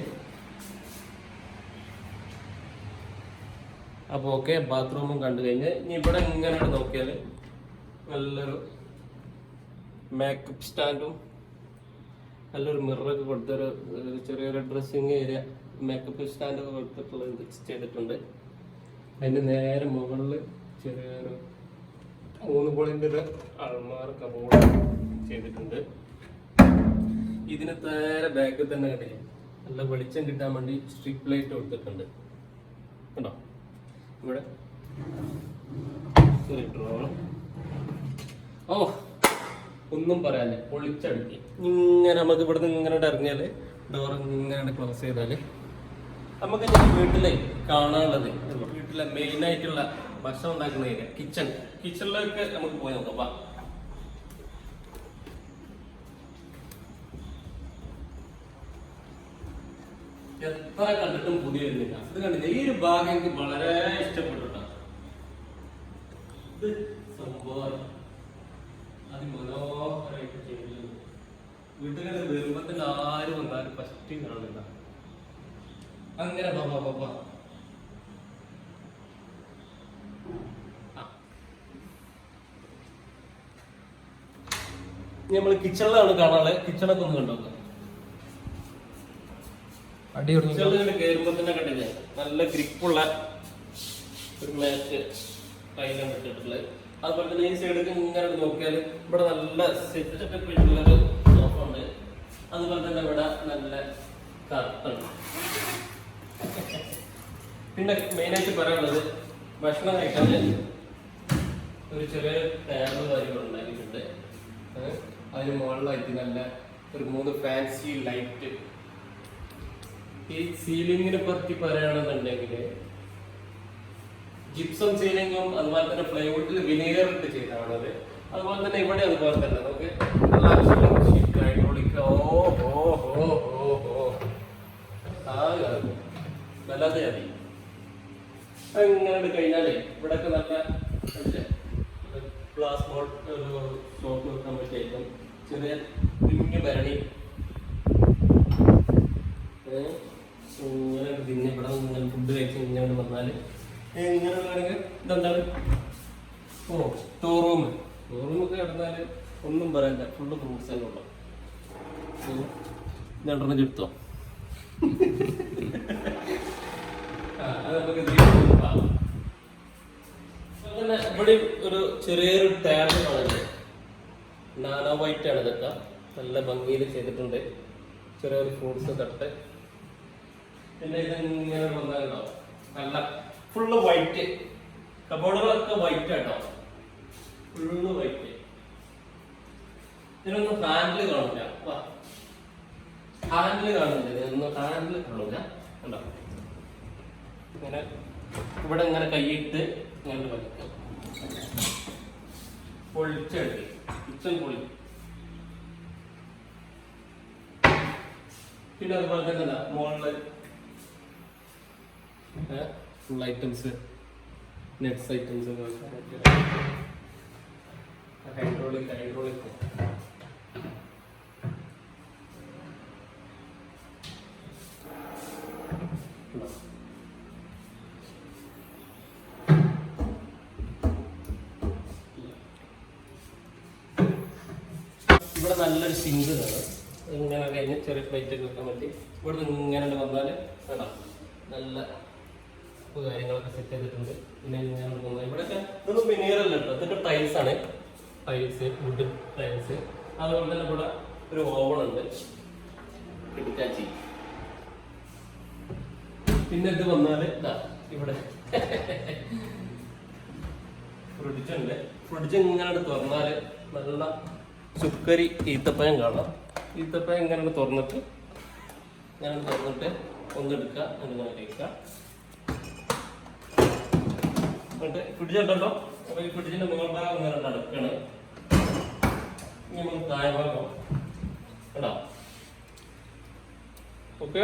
അപ്പൊ ഓക്കെ, ബാത്റൂമും കണ്ടു കഴിഞ്ഞ് ഇനി ഇവിടെ ഇങ്ങനെ നോക്കിയാല് നല്ലൊരു മേക്കപ്പ് സ്റ്റാൻഡും നല്ലൊരു മിററൊക്കെ കൊടുത്തൊരു ചെറിയൊരു ഡ്രസ്സിങ് ഏരിയ, മേക്കപ്പ് സ്റ്റാൻഡൊക്കെ കൊടുത്തിട്ടുള്ളത് ചെയ്തിട്ടുണ്ട്. അതിന്റെ നേരെ മുകളിൽ ചെറിയൊരു 3 പൊളിന്റെ ഒരു അൾമാർ കബോർഡ് ചെയ്തിട്ടുണ്ട്. ഇതിന് നേരെ ബാക്കിൽ തന്നെ കണ്ടില്ലേ നല്ല വെളിച്ചം കിട്ടാൻ വേണ്ടി സ്ട്രിപ്പ് ലൈറ്റ് കൊടുത്തിട്ടുണ്ട്. കണ്ടോ ഇവിടെ ഡ്രോർ. ഓ, ഒന്നും പറയാല്ലേ, പൊളിച്ചടുക്കി. ഇങ്ങനെ നമുക്ക് ഇവിടെ നിന്ന് ഇങ്ങനെ ഇറങ്ങിയാല് ഡോർ ഇങ്ങനെ ക്ലോസ് ചെയ്താല് നമുക്ക് വീട്ടിലെ കാണാനുള്ളത്, വീട്ടിലെ മെയിൻ ആയിട്ടുള്ള ഭക്ഷണം ഉണ്ടാക്കുന്ന ഏരിയ കിച്ചണിലൊക്കെ നമുക്ക് പോയി നോക്കാം. എത്ര കണ്ടിട്ടും പുതിയ വരുന്നില്ല. ഇത് കണ്ടില്ല, ഈ ഒരു ഭാഗം എനിക്ക് വളരെ ഇഷ്ടപ്പെട്ടിട്ടാ. ഇത് സംഭവം അതിമനോഹരമായിട്ട് ചെയ്തിട്ടുണ്ട്. വീട്ടിൽ വരുമ്പോ തന്നെ ആരും വന്നാലും ഫസ്റ്റ് കാണില്ല. അങ്ങനെ നമ്മൾ കിച്ചണിലാണ് കാണാനുള്ളത്. കിച്ചണൊക്കെ ഒന്ന് കണ്ടോ. കയറുമ്പോ തന്നെ കണ്ടില്ലേ നല്ല ഗ്രിപ്പുള്ള ഒരു മാറ്റ് ടൈലാണ് ഇട്ടിട്ടുള്ളത്. അതുപോലെ തന്നെ ഈ സൈഡിൽ ഇങ്ങനെ നോക്കിയാൽ ഇവിടെ നല്ല സെറ്റപ്പ് ഉള്ളൊരു സോഫ ഉണ്ട്. അതുപോലെ തന്നെ ഇവിടെ നല്ല കർട്ടൺ. പിന്നെ മെയിനായിട്ട് പറയാനുള്ളത് ഭക്ഷണം കഴിക്കാൻ ഒരു ചെറിയ ടേബിൾ കാര്യങ്ങൾ ഉണ്ടാക്കിയിട്ടുണ്ട്. അതിന് മുകളിലായിട്ട് നല്ല ഒരു 3 ഫാൻസി ലൈറ്റ്. ഈ സീലിംഗിനെ പറ്റി പറയുകയാണെന്നുണ്ടെങ്കിൽ ജിപ്സം സീലിംഗും അതുപോലെ തന്നെ പ്ലൈവുഡിൽ വിനീഗർ ഇട്ട് ചെയ്താണത്. അതുപോലെ തന്നെ ഇവിടെ അതുപോലെ തന്നെ നമുക്ക് വല്ലാതെ മതി. അങ്ങനെ കഴിഞ്ഞാലേ ഇവിടെയൊക്കെ നല്ല ഗ്ലാസ് ഷോപ്പ് വെക്കാൻ പറ്റിയായിരിക്കും. ചെറിയ കുഞ്ഞു ഭരണി ഇങ്ങനെ പിന്നെ ഇവിടെ ഇങ്ങനെ ഫുഡ് കഴിച്ച് ഇങ്ങനെ വന്നാല് ഇങ്ങനെ വേണമെങ്കിൽ ഇതെന്താണ് സ്റ്റോറൂമൊക്കെ കിടന്നാല് ഒന്നും പറയണ്ട, ഫുള്ള് ഫ്രൂട്ട്സ് തന്നെ ഉള്ളു. രണ്ടെണ്ണം ചെടുത്തോ. അങ്ങനെ ഇവിടെ ഒരു ചെറിയൊരു ടാബ് കാണുന്നത് നാനോ വൈറ്റ് ആണ്. ഇതൊക്കെ നല്ല ഭംഗിയിൽ ചെയ്തിട്ടുണ്ട്. ചെറിയൊരു ഫ്രൂട്ട്സ് തട്ട്. പിന്നെ ഇതിങ്ങനെ വന്നാലോ നല്ല ഫുള്ള് വൈറ്റ്. കബോർഡുകളൊക്കെ വൈറ്റ് ആട്ടോ, ഫുള്ള് വൈറ്റ്. ഇതിനൊന്നും ഹാൻഡിൽ കാണില്ല. ഹാൻഡിൽ കാണുന്നില്ല, ഇതിനൊന്നും ഹാൻഡിൽ കാണില്ല. കണ്ടോ ഇങ്ങനെ ഇവിടെ ഇങ്ങനെ കൈയിട്ട് ഇങ്ങനെ വലിക്കാം, പൊളിച്ചെടുക്കും, കിച്ചൺ പൊളി. പിന്നെ അതുപോലെ തന്നെ മുകളിൽ full items, nets items, hydraulic ഇവിടെ നല്ലൊരു സിങ്ക് കാണാം. ഇങ്ങനെ കഴിഞ്ഞ് ചെറിയ പ്ലേറ്റ് ഒക്കെ വെക്കാൻ പറ്റി. ഇവിടെ നിന്ന് ഇങ്ങനെ വന്നാൽ കേട്ടോ നല്ല കാര്യങ്ങളൊക്കെ സെറ്റ് ചെയ്തിട്ടുണ്ട്. പിന്നെ ഇവിടെയൊക്കെ ഇതൊന്നും വിനീറല്ല കേട്ടോ, ഇതൊക്കെ ടൈൽസ് ആണ്. Tiles, wood tiles. അതുപോലെ തന്നെ ഇവിടെ ഒരു ഓവൺ ഉണ്ട് ഹിറ്റാച്ചി. പിന്നെ ഇത് വന്നാൽ ഇതാ ഇവിടെ ഫ്രിഡ്ജുണ്ട്. ഫ്രിഡ്ജ് ഇങ്ങനെ തുറന്നാൽ നല്ല ചുക്കരി ഈത്തപ്പഴം കാണാം. ഈത്തപ്പഴം ഇങ്ങനെ തുറന്നിട്ട് ഒന്നെടുക്കുക, എന്നിങ്ങനെ കഴിക്കുക. എന്നിട്ട് ഫ്രിഡ്ജ് ഉണ്ടല്ലോ, അപ്പൊ ഈ ഫ്രിഡ്ജിന്റെ മുകൾ ഭാഗം ഇങ്ങനെ അടക്കാണ്. ഇനി നമുക്ക് താഴെ ഭാഗം കേട്ടോ. ഓക്കെ,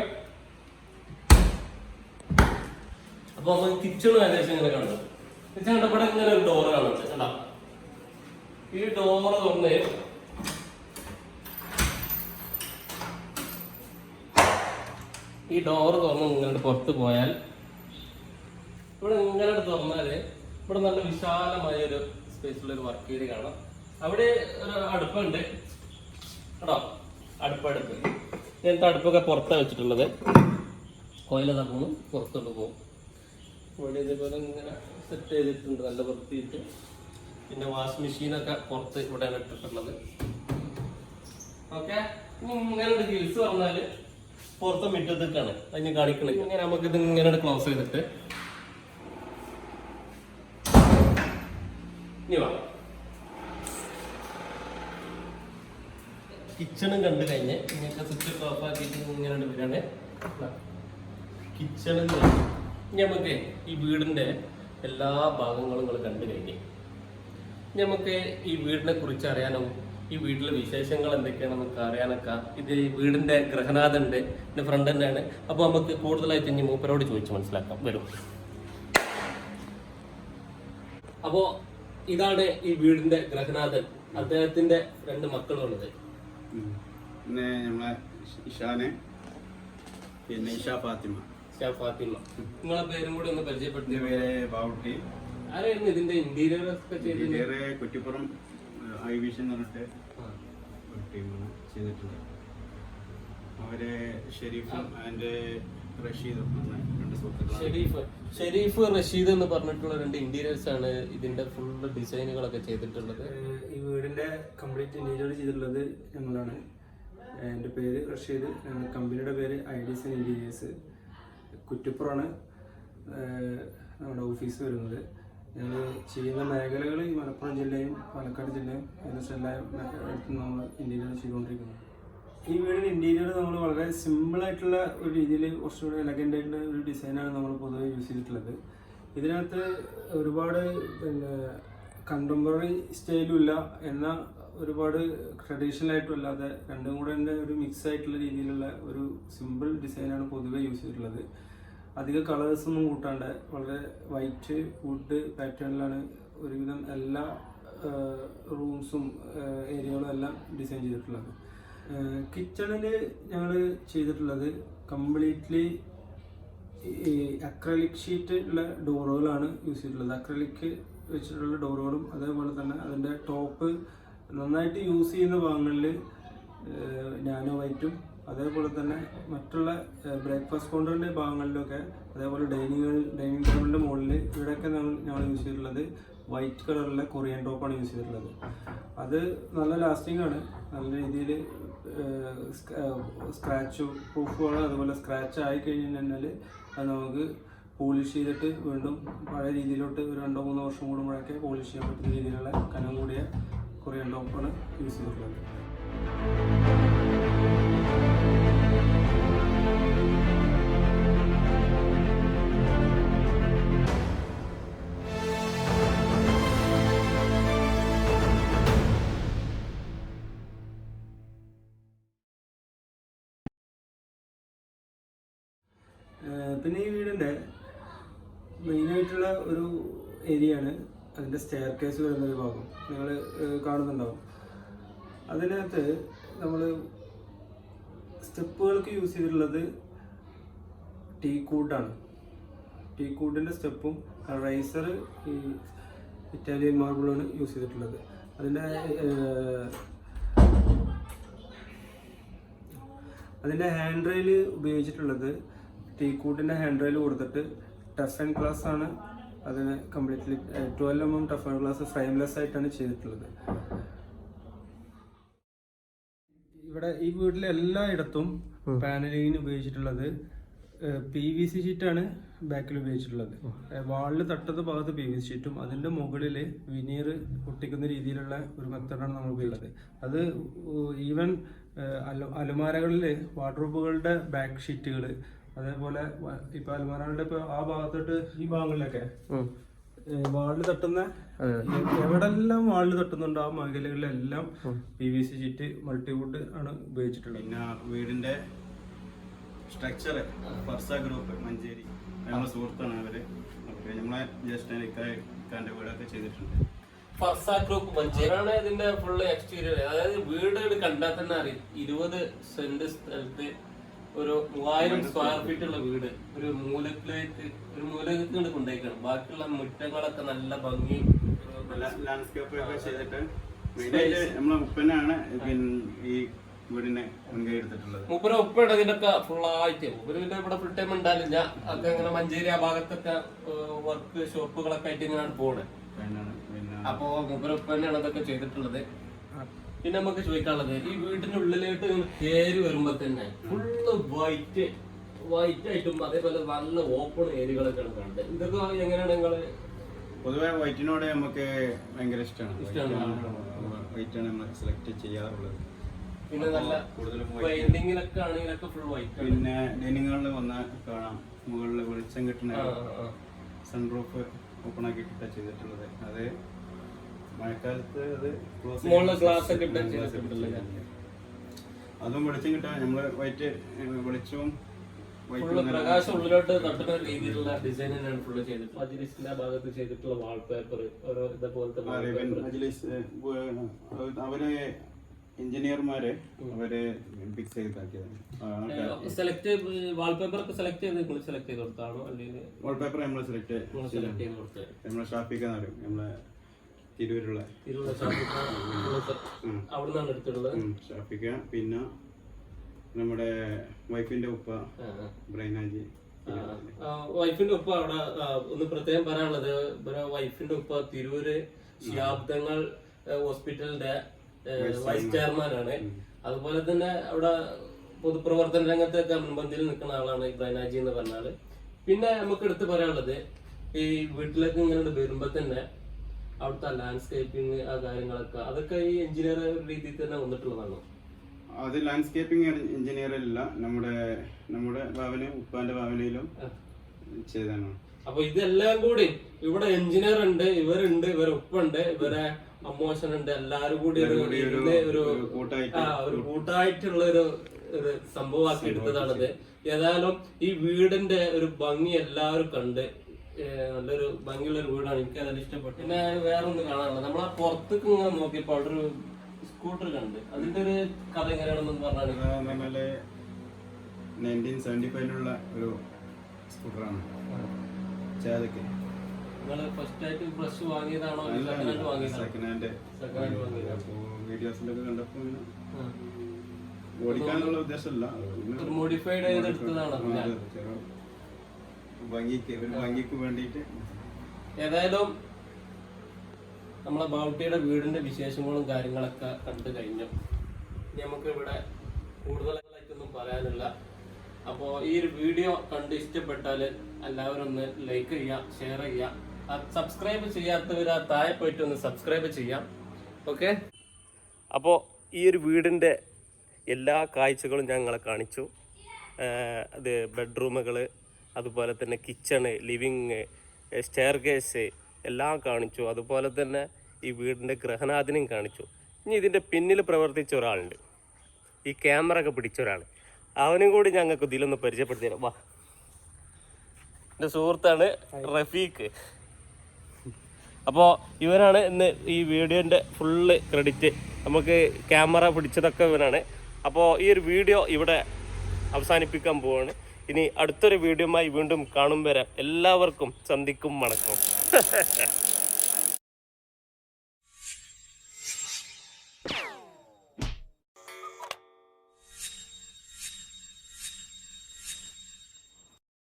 അപ്പൊ നമുക്ക് കിച്ചണും ഏകദേശം ഇങ്ങനെ കണ്ടു. കിച്ചൺ കണ്ടപ്പോൾ ഇങ്ങനെ ഒരു ഡോറ് കാണുന്നത് കേട്ടോ. ഈ ഡോറ് തുറന്ന് ഇങ്ങനെ പുറത്ത് പോയാൽ ഇവിടെ ഇങ്ങനെ തുറന്നാല് ഇവിടെ നല്ല വിശാലമായ ഒരു സ്പേസിലുള്ള ഒരു വർക്ക് ഏരിയ കാണാം. അവിടെ ഒരു അടുപ്പുണ്ട് കേട്ടോ. അടുപ്പ് ഇങ്ങനത്തെ അടുപ്പൊക്കെ പുറത്താണ് വെച്ചിട്ടുള്ളത്. കോയിലൊക്കെ പോകും, പുറത്തോട്ട് പോകും. ഇവിടെ ഇതേപോലെ ഇങ്ങനെ സെറ്റ് ചെയ്തിട്ടുണ്ട് നല്ല വൃത്തിയിട്ട്. പിന്നെ വാഷിംഗ് മെഷീനൊക്കെ പുറത്ത് ഇവിടെയാണ് ഇട്ടിട്ടുള്ളത്. ഓക്കെ, ഇനി ഇങ്ങനെ ഒരു ഗിൽസ് പറഞ്ഞാല് പുറത്തെ മുറ്റത്തേക്കാണ് അതിന് കാണിക്കണത്. ഇങ്ങനെ നമുക്ക് ഇത് ഇങ്ങനെ ക്ലോസ് ചെയ്തിട്ട് ഇനി വാ. കിച്ചണും കണ്ടു കഴിഞ്ഞ് ഇങ്ങനത്തെ സ്വിച്ച് ഓഫ് ആക്കിയിട്ട് ഇങ്ങനെ വരാണ് കിച്ചണും. നമുക്ക് ഈ വീടിന്റെ എല്ലാ ഭാഗങ്ങളും നിങ്ങൾ കണ്ടു കഴിഞ്ഞ് നമുക്ക് ഈ വീടിനെ കുറിച്ച് അറിയാനും ഈ വീട്ടിലെ വിശേഷങ്ങൾ എന്തൊക്കെയാണെന്നൊക്കെ അറിയാനൊക്കെ ഇത് വീടിന്റെ ഗ്രഹനാഥുണ്ട്, എന്റെ ഫ്രണ്ട് തന്നെയാണ്. അപ്പൊ നമുക്ക് കൂടുതലായിട്ട് ഇനി മൂപ്പരോട് ചോദിച്ച് മനസ്സിലാക്കാം. വരും. അപ്പോ ഇതാണ് ഈ വീടിന്റെ ഗ്രഹനാഥൻ. അദ്ദേഹത്തിന്റെ 2 മക്കളുള്ളത്. പിന്നെ നമ്മളെ ഇഷാനെ, പിന്നെ ഇഷാ ഫാത്തിമ. നിങ്ങളെ പേരും കൂടി ഒന്ന് പരിചയപ്പെടുത്തി. പേര് ബാവുട്ടി. ആരായിരുന്നു ഇതിന്റെ ഇന്റീരിയർ ഒക്കെ ചെയ്തത്? കുറ്റിപ്പുറം ഐ വിഷൻ എന്ന് പറഞ്ഞിട്ട് ഒരു ടീമാണ് ചെയ്തിട്ടുള്ളത്. അവരെ ഷെരീഫും ആൻഡ് റഷീദും 2 സുഹൃത്തുക്കളാണ്. ഷെരീഫ് റഷീദ് എന്ന് പറഞ്ഞിട്ടുള്ള 2 ഇന്റീരിയേഴ്സ് ആണ് ഇതിന്റെ ഫുൾ ഡിസൈനുകളൊക്കെ ചെയ്തിട്ടുള്ളത്. ഈ വീടിന്റെ കംപ്ലീറ്റ് ഇന്റീരിയർ ചെയ്തിട്ടുള്ളത് ഞങ്ങളാണ്. എൻ്റെ പേര് റഷീദ്, കമ്പനിയുടെ പേര് ഐഡിസൺ ഇന്റീരിയേഴ്സ്. കുറ്റിപ്പുറമാണ് നമ്മുടെ ഓഫീസ് വരുന്നത്. ഞങ്ങൾ ചെയ്യുന്ന മേഖലകൾ ഈ മലപ്പുറം ജില്ലയും പാലക്കാട് ജില്ലയും ഏകദേശം എല്ലായിടത്തും നമ്മൾ ഇന്റീരിയർ ചെയ്തുകൊണ്ടിരിക്കുന്നത്. ഈ വീടിൻ്റെ ഇന്റീരിയർ നമ്മൾ വളരെ സിമ്പിളായിട്ടുള്ള ഒരു രീതിയിൽ കുറച്ചുകൂടി എലഗൻ്റ് ആയിട്ടുള്ള ഒരു ഡിസൈനാണ് നമ്മൾ പൊതുവെ യൂസ് ചെയ്തിട്ടുള്ളത്. ഇതിനകത്ത് ഒരുപാട് പിന്നെ കണ്ടംപററി സ്റ്റൈലും ഇല്ല, എന്നാൽ ഒരുപാട് ട്രഡീഷണൽ ആയിട്ടും അല്ലാതെ രണ്ടും കൂടെ ഒരു മിക്സ് ആയിട്ടുള്ള രീതിയിലുള്ള ഒരു സിമ്പിൾ ഡിസൈനാണ് പൊതുവെ യൂസ് ചെയ്തിട്ടുള്ളത്. അധിക കളേഴ്സൊന്നും കൂട്ടാണ്ട് വളരെ വൈറ്റ് വുഡ് പാറ്റേണിലാണ് ഒരുവിധം എല്ലാ റൂംസും ഏരിയകളും എല്ലാം ഡിസൈൻ ചെയ്തിട്ടുള്ളത്. കിച്ചണിൽ ഞങ്ങൾ ചെയ്തിട്ടുള്ളത് കംപ്ലീറ്റ്ലി ഈ അക്രലിക് ഷീറ്റ് ഉള്ള ഡോറുകളാണ് യൂസ് ചെയ്തിട്ടുള്ളത്. അക്രലിക് വെച്ചിട്ടുള്ള ഡോറുകളും അതേപോലെ തന്നെ അതിൻ്റെ ടോപ്പ് നന്നായിട്ട് യൂസ് ചെയ്യുന്ന ഭാഗങ്ങളിൽ നാനോ വൈറ്റും അതേപോലെ തന്നെ മറ്റുള്ള ബ്രേക്ക്ഫാസ്റ്റ് കൗണ്ടറിൻ്റെ ഭാഗങ്ങളിലൊക്കെ അതേപോലെ ഡൈനിങ് ടേബിളിൻ്റെ മുകളിൽ ഇവിടെയൊക്കെ ഞങ്ങൾ യൂസ് ചെയ്തിട്ടുള്ളത് വൈറ്റ് കളറിലെ കൊറിയൻ ടോപ്പാണ് യൂസ് ചെയ്തിട്ടുള്ളത്. അത് നല്ല ലാസ്റ്റിംഗ് ആണ്, നല്ല രീതിയിൽ സ്ക്രാച്ച് പ്രൂഫുകൾ. അതുപോലെ സ്ക്രാച്ച് ആയി കഴിഞ്ഞാൽ അത് നമുക്ക് പോളിഷ് ചെയ്തിട്ട് വീണ്ടും പഴയ രീതിയിലോട്ട് ഒരു 2-3 വർഷം കൂടുമ്പോഴൊക്കെ പോളിഷ് ചെയ്യാൻ പറ്റുന്ന രീതിയിലുള്ള കനം കൂടിയ കൊറിയൻ ടോപ്പാണ് യൂസ് ചെയ്തിട്ടുള്ളത്. പിന്നെ ഈ വീടിൻ്റെ മെയിനായിട്ടുള്ള ഒരു ഏരിയ ആണ് അതിൻ്റെ സ്റ്റെയർ കേസ് വരുന്നൊരു ഭാഗം നിങ്ങൾ കാണുന്നുണ്ടാവും. അതിനകത്ത് നമ്മൾ സ്റ്റെപ്പുകൾക്ക് യൂസ് ചെയ്തിട്ടുള്ളത് ടീക്കൂട്ടാണ്. ടീക്കൂട്ടിൻ്റെ സ്റ്റെപ്പും റൈസർ ഈ ഇറ്റാലിയൻ മാർബിളാണ് യൂസ് ചെയ്തിട്ടുള്ളത്. അതിൻ്റെ ഹാൻഡ് റെയിൽ ഉപയോഗിച്ചിട്ടുള്ളത് ടീക്കൂട്ടിൻ്റെ ഹാൻഡ് റെയിൽ കൊടുത്തിട്ട് ടഫ് ആൻഡ് ഗ്ലാസ് ആണ്. അതിന് completely 12 mm tough and glass frameless ആയിട്ടാണ് ചെയ്തിട്ടുള്ളത്. ഇവിടെ ഈ വീട്ടിലെ എല്ലായിടത്തും പാനലിങ്ങിന് ഉപയോഗിച്ചിട്ടുള്ളത് PVC ഷീറ്റാണ് ബാക്കിൽ ഉപയോഗിച്ചിട്ടുള്ളത്. വാളിൽ തട്ടുന്ന ഭാഗത്ത് PVC ഷീറ്റും അതിൻ്റെ മുകളിൽ വിനീർ ഒട്ടിക്കുന്ന രീതിയിലുള്ള ഒരു മെത്തഡാണ് നമ്മൾ ഉപയോഗിക്കുന്നത്. അത് ഈവൻ അലുമാരകളിൽ വാർഡ്രോബുകളുടെ ബാക്ക് ഷീറ്റുകൾ, അതേപോലെ ഇപ്പൊ അലുമാരകളുടെ ഇപ്പൊ ആ ഭാഗത്തോട്ട് ഈ ഭാഗങ്ങളിലൊക്കെ വാളിൽ തട്ടുന്ന എവിടെല്ലാം വാളിൽ തട്ടുന്നുണ്ടോ ആ മേഖലകളിലെല്ലാം PVC ഷീറ്റ് മൾട്ടിവുഡ് ആണ് ഉപയോഗിച്ചിട്ടുള്ളത്. പിന്നെ വീടിന്റെ സ്ട്രക്ചർ ഫർസ ഗ്രൂപ്പ് മഞ്ചേരി നമ്മളെ സുഹൃത്താണ് അവര്. നമ്മളെ ജ്യേഷ്ഠൻ ഇക്കാന്റെ വീടൊക്കെ ചെയ്തിട്ടുണ്ട്. ഫർസ ഗ്രൂപ്പ് മഞ്ചേരിയാണ് ഇതിന്റെ ഫുള്ള് എക്സ്റ്റീരിയർ. അതായത് വീട് കണ്ടാൽ തന്നെ അറിയാം 20 സെന്റ് സ്ഥലത്ത് ഒരു 3000 സ്ക്വയർ ഫീറ്റ് ഉള്ള വീട് ഒരു മൂലത്തിലേക്ക് കൊണ്ടുപോയിക്കാണ്. ബാക്കിയുള്ള മുറ്റങ്ങളൊക്കെ നല്ല ഭംഗി ലാൻഡ്സ്കേപ്പ് ഒക്കെ ചെയ്തിട്ട് നമ്മളെ ഉപ്പനാണ് ഈ വീടിനെ മുൻകൈ എടുത്തിട്ടുള്ളത്. മൂപ്പര ഉപ്പയുടെ ഇതിനൊക്കെ ഫുള്ളായിട്ട് മൂപ്പരിന്റെ ഇവിടെ ഫുൾ ടൈം ഉണ്ടാവില്ല. അതൊക്കെ ഇങ്ങനെ മഞ്ചേരി ആ ഭാഗത്തൊക്കെ വർക്ക് ഷോപ്പുകളൊക്കെ ആയിട്ട് ഇങ്ങനെയാണ് പോണത്. അപ്പോ മൂപ്പര ഉപ്പ തന്നെയാണ് അതൊക്കെ ചെയ്തിട്ടുള്ളത്. പിന്നെ നമുക്ക് ചോദിക്കാനുള്ളത്, ഈ വീടിന്റെ ഉള്ളിലേക്ക് കയറി വരുമ്പോ തന്നെ ഫുള്ള് വൈറ്റ് ആയിട്ടും അതേപോലെ നല്ല ഓപ്പൺ ഏരിയകളൊക്കെയാണ് കണ്ടത്. ഇതൊക്കെ എങ്ങനെയാണ് നിങ്ങള്? പൊതുവെ വൈറ്റിനോട് നമുക്ക് ഭയങ്കര ഇഷ്ടമാണ്. വൈറ്റാണ് നമ്മൾ സെലക്ട് ചെയ്യാറുള്ളത്. പിന്നെ നല്ല പെയിന്റിങ്ങിലൊക്കെ ആണെങ്കിലൊക്കെ ഫുൾ വൈറ്റ്. പിന്നെ ഡൈനിങ് ഹാളിൽ വന്നാൽ കാണാം മുകളിൽ വെളിച്ചം കിട്ടുന്ന സൺറൂഫ് ഓപ്പൺ ആക്കിയിട്ടാണ് ചെയ്തിട്ടുള്ളത്. അത് മഴക്കാലത്ത് അത് ഗ്ലാസ് ഒക്കെ അതും വെളിച്ചം കിട്ടാൻ നമ്മള് വൈറ്റ് വെളിച്ചവും പ്രകാശം ഉള്ളിലോട്ട് തട്ടുന്ന രീതിയിലുള്ള ഡിസൈൻ തന്നെയാണ് ഫുള്ള് ചെയ്തിട്ടുള്ളത്. മജ്ലിസിന്റെ ഭാഗത്ത് ചെയ്തിട്ടുള്ള വാൾപേപ്പർ ഓരോ ഇതേപോലത്തെ അവര് എഞ്ചിനീയർമാര് അവര് ഫിക്സ് ചെയ്താക്കിയതാണ്. സെലക്ട് വാൾപേപ്പർ ഒക്കെ സെലക്ട് ചെയ്ത് കൊടുത്താണോ അല്ലെങ്കിൽ വാൾപേപ്പർ നമ്മൾ സെലക്ട് ചെയ്ത് കൊടുത്തത്? നമ്മളെ ഷാപ്പിക്കാൻ അറിയും, നമ്മളെ തിരൂരുള്ള അവിടെ നിന്നാണ് എടുത്തിട്ടുള്ളത് ഷാപ്പിക്ക. പിന്നെ നമ്മുടെ വൈഫിന്റെ ഉപ്പ ബ്രൈനാജി. വൈഫിന്റെ ഉപ്പ അവിടെ ഒന്ന് പ്രത്യേകം പറയാനുള്ളത്, വൈഫിന്റെ ഉപ്പ തിരൂര് ശിഹാബ്ദങ്ങൾ ഹോസ്പിറ്റലിന്റെ വൈസ് ചെയർമാനാണ്. അതുപോലെ തന്നെ അവിടെ പൊതുപ്രവർത്തന രംഗത്തൊക്കെ മുൻപന്തിയിൽ നിൽക്കുന്ന ആളാണ് ബ്രൈനാജി എന്ന് പറഞ്ഞാല്. പിന്നെ നമുക്ക് എടുത്ത് പറയാനുള്ളത്, ഈ വീട്ടിലേക്ക് ഇങ്ങനെ വരുമ്പോ തന്നെ അവിടുത്തെ ലാൻഡ്സ്കേപ്പിംഗ് ആ കാര്യങ്ങളൊക്കെ അതൊക്കെ ഈ എഞ്ചിനീയർ രീതിയിൽ തന്നെ വന്നിട്ടുള്ളതാണ്. അത് ലാൻഡ്സ്കേപ്പിംഗ് എഞ്ചിനീയർ അല്ല, നമ്മുടെ ഭാവനയും ഉപ്പാന്റെ ഭാവനയിലും ചെയ്താണ്. അപ്പൊ ഇതെല്ലാം കൂടി ഇവിടെ എഞ്ചിനീയർ ഉണ്ട്, ഇവരുണ്ട്, ഇവരെ ഉപ്പുണ്ട്, ഇവരെ അമ്മോഷൻ ഉണ്ട്, എല്ലാരും കൂടി ഒരു കൂട്ടായിട്ടുള്ള ഒരു സംഭവമാക്കി എടുത്തതാണിത്. ഏതായാലും ഈ വീടിന്റെ ഒരു ഭംഗി എല്ലാവരും കണ്ട് നല്ലൊരു ഭംഗിയുള്ള ഒരു വീടാണ്. എനിക്ക് അതിൽ ഇഷ്ടപ്പെട്ടു. പിന്നെ വേറെ ഒന്ന് കാണാനുള്ളത്, നമ്മളാ പുറത്തേക്ക് ഇങ്ങനെ നോക്കിയപ്പോ അവിടെ ഒരു സ്കൂട്ടർ കണ്ട്, അതിന്റെ ഒരു കഥ എങ്ങനെയാണെന്ന് പറഞ്ഞാൽ 1975 ഒരു സ്കൂട്ടറാണ്. നിങ്ങള് ഫസ്റ്റ് ആയിട്ട് ബ്രഷ് വാങ്ങിയതാണോ സെക്കൻഡ് ഹാൻഡ്? വീഡിയോസിലൊക്കെ കണ്ടപ്പോ ഓടിക്കാനുള്ള ഉദ്ദേശമല്ല, മോഡിഫൈഡ് ചെയ്തെടുത്തതാണ് ഭംഗിക്ക് വേണ്ടിയിട്ട്. ഏതായാലും നമ്മളെ ബൗട്ടിയുടെ വീടിന്റെ വിശേഷങ്ങളും കാര്യങ്ങളൊക്കെ കണ്ടു കഴിഞ്ഞു. നമുക്ക് ഇവിടെ കൂടുതലായിട്ടൊന്നും പറയാനില്ല. അപ്പോൾ ഈ ഒരു വീഡിയോ കണ്ട് ഇഷ്ടപ്പെട്ടാൽ എല്ലാവരും ഒന്ന് ലൈക്ക് ചെയ്യുക, ഷെയർ ചെയ്യുക. സബ്സ്ക്രൈബ് ചെയ്യാത്തവർ ആ താഴെ പോയിട്ട് ഒന്ന് സബ്സ്ക്രൈബ് ചെയ്യാം. ഓക്കെ, അപ്പോൾ ഈ ഒരു വീടിൻ്റെ എല്ലാ കാഴ്ചകളും ഞങ്ങളെ കാണിച്ചു. അത് ബെഡ്റൂമുകൾ, അതുപോലെ തന്നെ കിച്ചണ്, ലിവിങ്, സ്റ്റെയർ കേസ് എല്ലാം കാണിച്ചു. അതുപോലെ തന്നെ ഈ വീടിൻ്റെ ഗൃഹനാഥനെയും കാണിച്ചു. ഇനി ഇതിൻ്റെ പിന്നിൽ പ്രവർത്തിച്ച ഒരാളുണ്ട്, ഈ ക്യാമറ ഒക്കെ പിടിച്ച ഒരാൾ, അവനും കൂടി ഞങ്ങൾക്ക് ഇതിലൊന്ന് പരിചയപ്പെടുത്തി തരാം. വാ. എൻ്റെ സുഹൃത്താണ് റഫീഖ്. അപ്പോൾ ഇവനാണ് ഇന്ന് ഈ വീഡിയോൻ്റെ ഫുള്ള് ക്രെഡിറ്റ്. നമുക്ക് ക്യാമറ പിടിച്ചതൊക്കെ ഇവനാണ്. അപ്പോൾ ഈ ഒരു വീഡിയോ ഇവിടെ അവസാനിപ്പിക്കാൻ പോവാണ്. ഇനി അടുത്തൊരു വീഡിയോയുമായി വീണ്ടും കാണും വരെ എല്ലാവർക്കും സന്ധിക്കും വണക്കം.